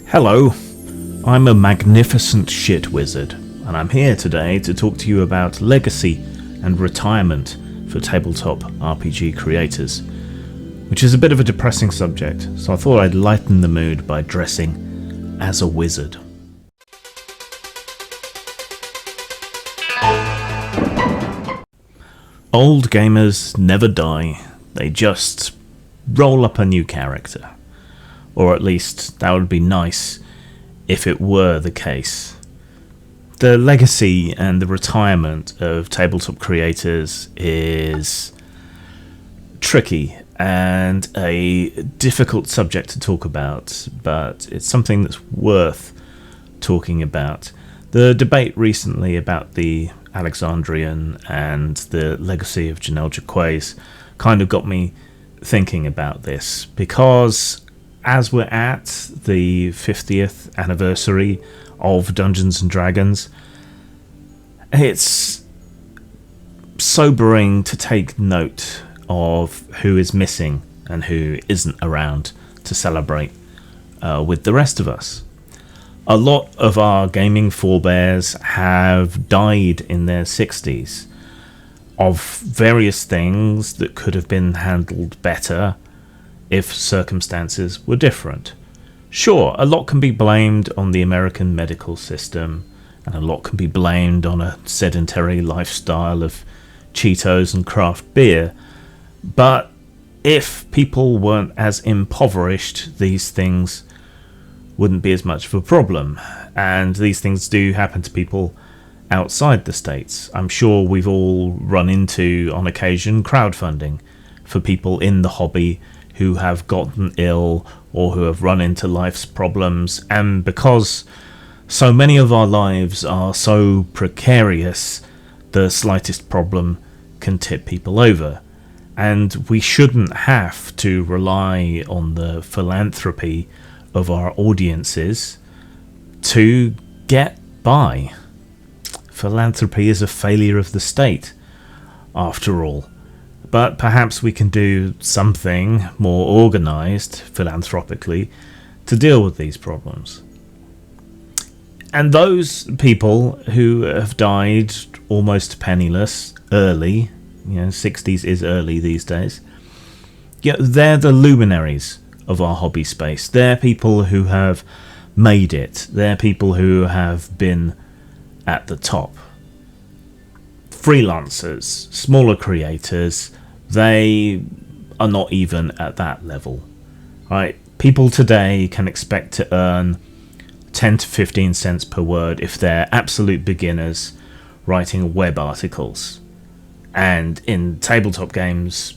Hello, I'm a magnificent shit wizard, and I'm here today to talk to you about legacy and retirement for tabletop RPG creators, which is a bit of a depressing subject, so I thought I'd lighten the mood by dressing as a wizard. Old gamers never die, they just roll up a new character. Or at least that would be nice if it were the case. The legacy and the retirement of tabletop creators is tricky and a difficult subject to talk about, but it's something that's worth talking about. The debate recently about the Alexandrian and the legacy of Janelle Jaquays kind of got me thinking about this, because as we're at the 50th anniversary of Dungeons & Dragons, it's sobering to take note of who is missing and who isn't around to celebrate with the rest of us. A lot of our gaming forebears have died in their 60s of various things that could have been handled better if circumstances were different. Sure, a lot can be blamed on the American medical system, and a lot can be blamed on a sedentary lifestyle of Cheetos and craft beer, but if people weren't as impoverished, these things wouldn't be as much of a problem. And these things do happen to people outside the States. I'm sure we've all run into, on occasion, crowdfunding for people in the hobby who have gotten ill or who have run into life's problems, and because so many of our lives are so precarious, the slightest problem can tip people over, and we shouldn't have to rely on the philanthropy of our audiences to get by. Philanthropy is a failure of the state, after all. But perhaps we can do something more organised, philanthropically, to deal with these problems. And those people who have died almost penniless, early, 60s is early these days, they're the luminaries of our hobby space. They're people who have made it. They're people who have been at the top. Freelancers, smaller creators, they are not even at that level, right? People today can expect to earn 10 to 15 cents per word if they're absolute beginners writing web articles. And in tabletop games,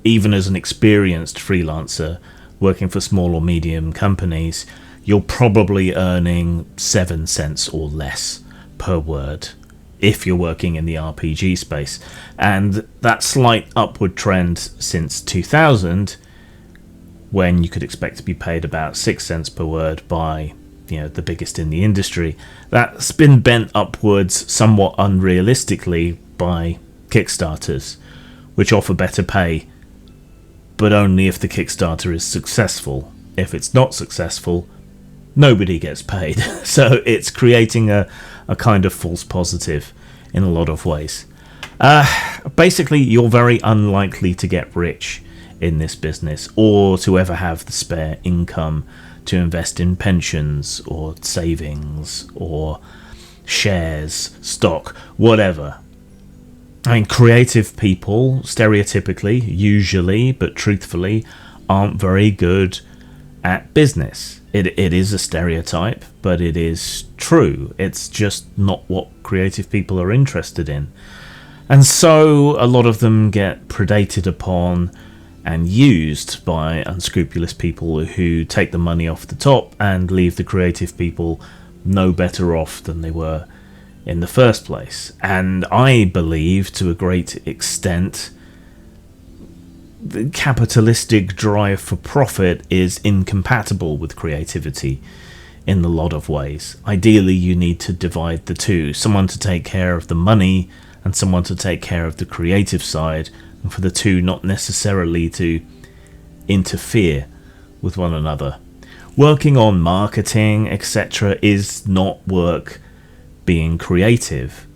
even as an experienced freelancer working for small or medium companies, you're probably earning 7 cents or less per word if you're working in the RPG space. And that slight upward trend since 2000, when you could expect to be paid about 6 cents per word by the biggest in the industry, that's been bent upwards somewhat unrealistically by Kickstarters, which offer better pay, but only if the Kickstarter is successful. If it's not successful, nobody gets paid. So it's creating a kind of false positive in a lot of ways. Basically, you're very unlikely to get rich in this business, or to ever have the spare income to invest in pensions or savings or shares, stock, whatever. I mean, creative people, stereotypically, usually, but truthfully, aren't very good at business. It is a stereotype, but it is true. It's just not what creative people are interested in. And so a lot of them get predated upon and used by unscrupulous people who take the money off the top and leave the creative people no better off than they were in the first place. And I believe, to a great extent, the capitalistic drive for profit is incompatible with creativity in a lot of ways. Ideally, you need to divide the two. Someone to take care of the money and someone to take care of the creative side, and for the two not necessarily to interfere with one another. Working on marketing, etc., is not work being creative.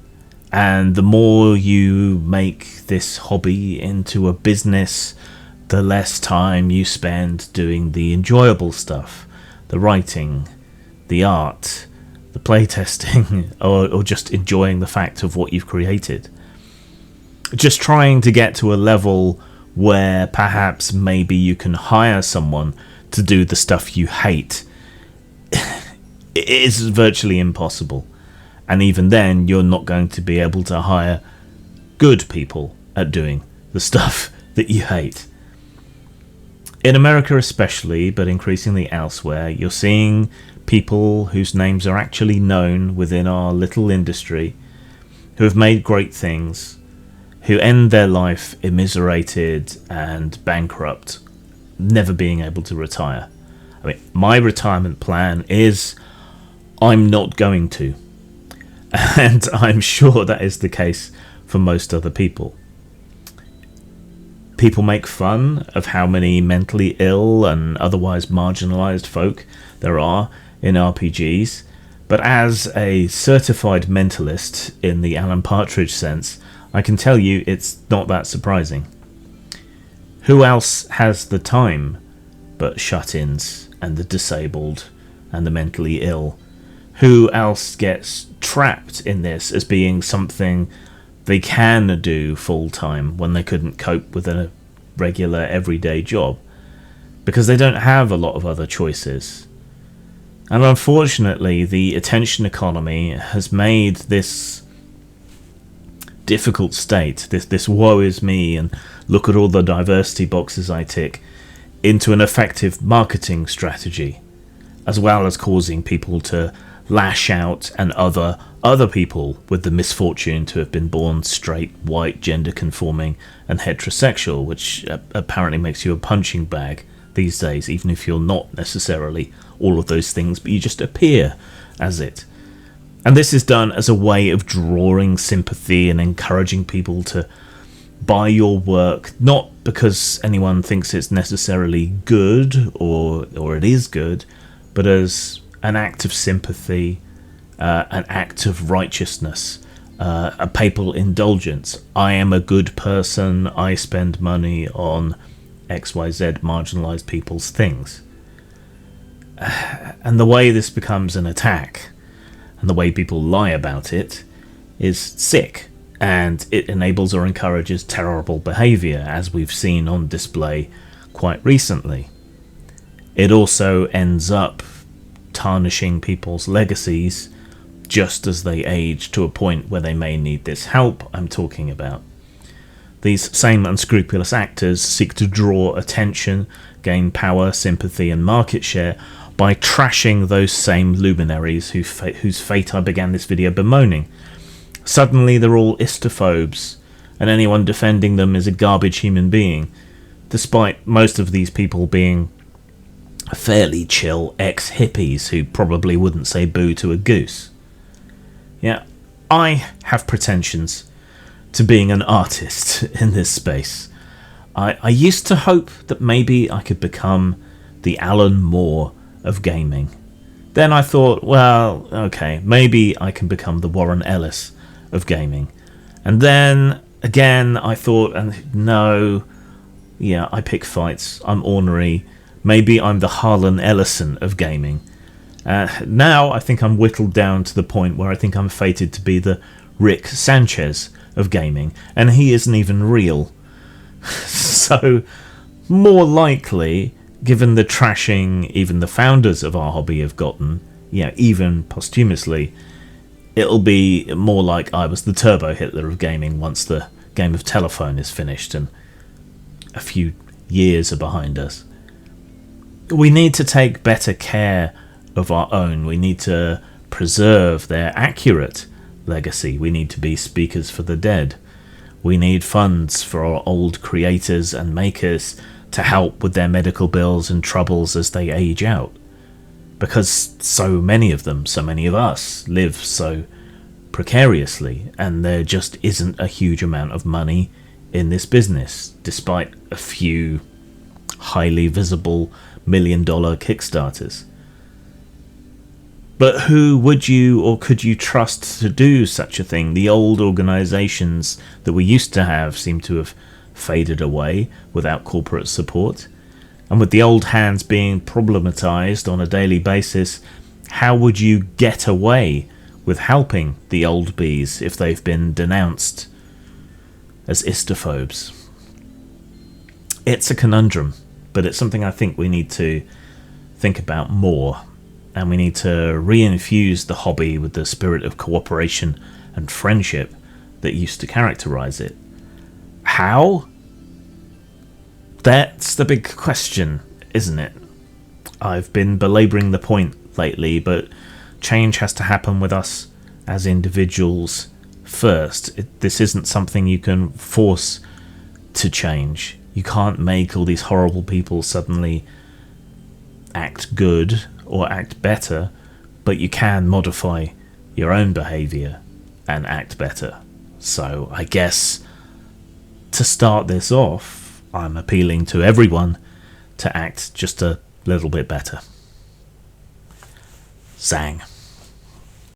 And the more you make this hobby into a business, the less time you spend doing the enjoyable stuff, the writing, the art, the playtesting, or just enjoying the fact of what you've created. Just trying to get to a level where perhaps maybe you can hire someone to do the stuff you hate is virtually impossible. And even then, you're not going to be able to hire good people at doing the stuff that you hate. In America especially, but increasingly elsewhere, you're seeing people whose names are actually known within our little industry, who have made great things, who end their life immiserated and bankrupt, never being able to retire. I mean, my retirement plan is I'm not going to. And I'm sure that is the case for most other people. People make fun of how many mentally ill and otherwise marginalized folk there are in RPGs, but as a certified mentalist in the Alan Partridge sense, I can tell you it's not that surprising. Who else has the time but shut-ins and the disabled and the mentally ill? Who else gets trapped in this as being something they can do full-time when they couldn't cope with a regular everyday job? Because they don't have a lot of other choices. And unfortunately, the attention economy has made this difficult state, this woe is me and look at all the diversity boxes I tick, into an effective marketing strategy, as well as causing people to lash out and other people with the misfortune to have been born straight, white, gender conforming and heterosexual, which apparently makes you a punching bag these days, even if you're not necessarily all of those things, but you just appear as it. And this is done as a way of drawing sympathy and encouraging people to buy your work, not because anyone thinks it's necessarily good or it is good, but as an act of sympathy, an act of righteousness, a papal indulgence. I am a good person, I spend money on XYZ marginalised people's things. And the way this becomes an attack, and the way people lie about it, is sick, and it enables or encourages terrible behaviour, as we've seen on display quite recently. It also ends up tarnishing people's legacies just as they age to a point where they may need this help I'm talking about. These same unscrupulous actors seek to draw attention, gain power, sympathy and market share by trashing those same luminaries whose fate I began this video bemoaning. Suddenly they're all istophobes, and anyone defending them is a garbage human being, despite most of these people being fairly chill ex-hippies who probably wouldn't say boo to a goose. Yeah, I have pretensions to being an artist in this space. I used to hope that maybe I could become the Alan Moore of gaming. Then I thought, well, okay, maybe I can become the Warren Ellis of gaming. And then again I thought, no, yeah, I pick fights, I'm ornery, maybe I'm the Harlan Ellison of gaming. Now I think I'm whittled down to the point where I think I'm fated to be the Rick Sanchez of gaming, and he isn't even real. So, more likely, given the trashing even the founders of our hobby have gotten, even posthumously, it'll be more like I was the Turbo Hitler of gaming once the game of telephone is finished and a few years are behind us. We need to take better care of our own. We need to preserve their accurate legacy. We need to be speakers for the dead. We need funds for our old creators and makers to help with their medical bills and troubles as they age out. Because so many of them, so many of us, live so precariously, and there just isn't a huge amount of money in this business, despite a few highly visible $1 million Kickstarters. But who would you or could you trust to do such a thing? The old organisations that we used to have seem to have faded away without corporate support. And with the old hands being problematised on a daily basis, how would you get away with helping the old bees if they've been denounced as istophobes? It's a conundrum, but it's something I think we need to think about more. And we need to re-infuse the hobby with the spirit of cooperation and friendship that used to characterise it. How? That's the big question, isn't it? I've been belabouring the point lately, but change has to happen with us as individuals first. This isn't something you can force to change. You can't make all these horrible people suddenly act good or act better, but you can modify your own behaviour and act better. So I guess to start this off, I'm appealing to everyone to act just a little bit better. Zang.